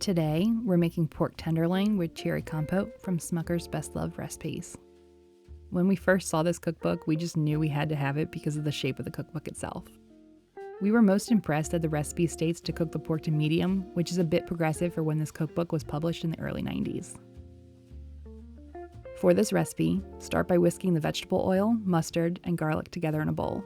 Today, we're making pork tenderloin with cherry compote from SMUCKER'S Best Loved Recipes. When we first saw this cookbook, we just knew we had to have it because of the shape of the cookbook itself. We were most impressed that the recipe states to cook the pork to medium, which is a bit progressive for when this cookbook was published in the early 90s. For this recipe, start by whisking the vegetable oil, mustard, and garlic together in a bowl.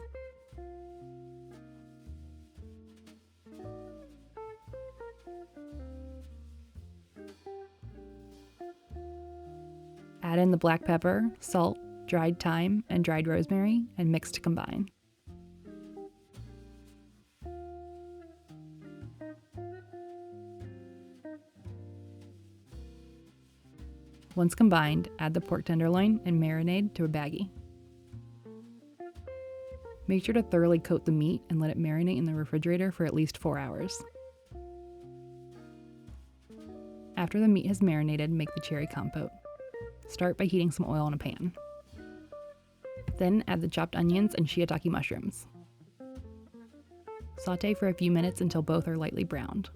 Add in the black pepper, salt, dried thyme, and dried rosemary, and mix to combine. Once combined, add the pork tenderloin and marinade to a baggie. Make sure to thoroughly coat the meat and let it marinate in the refrigerator for at least 4 hours. After the meat has marinated, make the cherry compote. Start by heating some oil in a pan. Then add the chopped onions and shiitake mushrooms. Saute for a few minutes until both are lightly browned.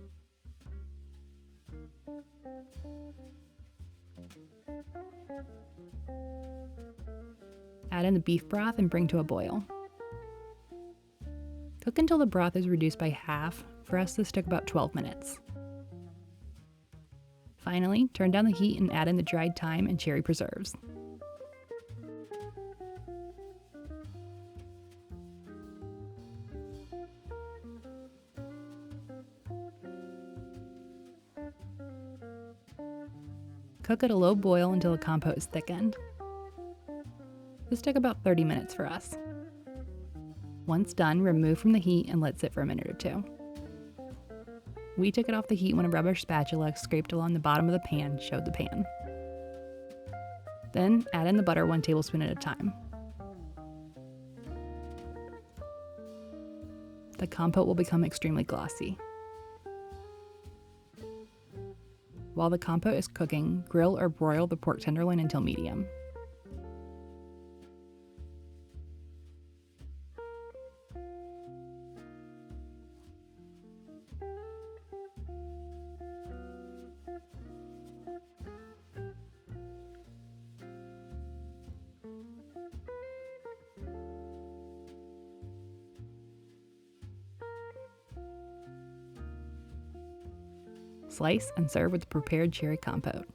Add in the beef broth and bring to a boil. Cook until the broth is reduced by half. For us, this took about 12 minutes. Finally, turn down the heat and add in the dried thyme and cherry preserves. Cook at a low boil until the compote is thickened. This took about 30 minutes for us. Once done, remove from the heat and let sit for a minute or two. We took it off the heat when a rubber spatula scraped along the bottom of the pan showed the pan. Then add in the butter 1 tablespoon at a time. The compote will become extremely glossy. While the compote is cooking, grill or broil the pork tenderloin until medium. Slice and serve with the prepared cherry compote.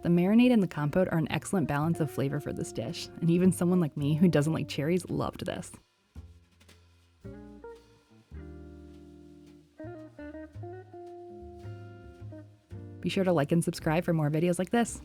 The marinade and the compote are an excellent balance of flavor for this dish, and even someone like me who doesn't like cherries loved this. Be sure to like and subscribe for more videos like this.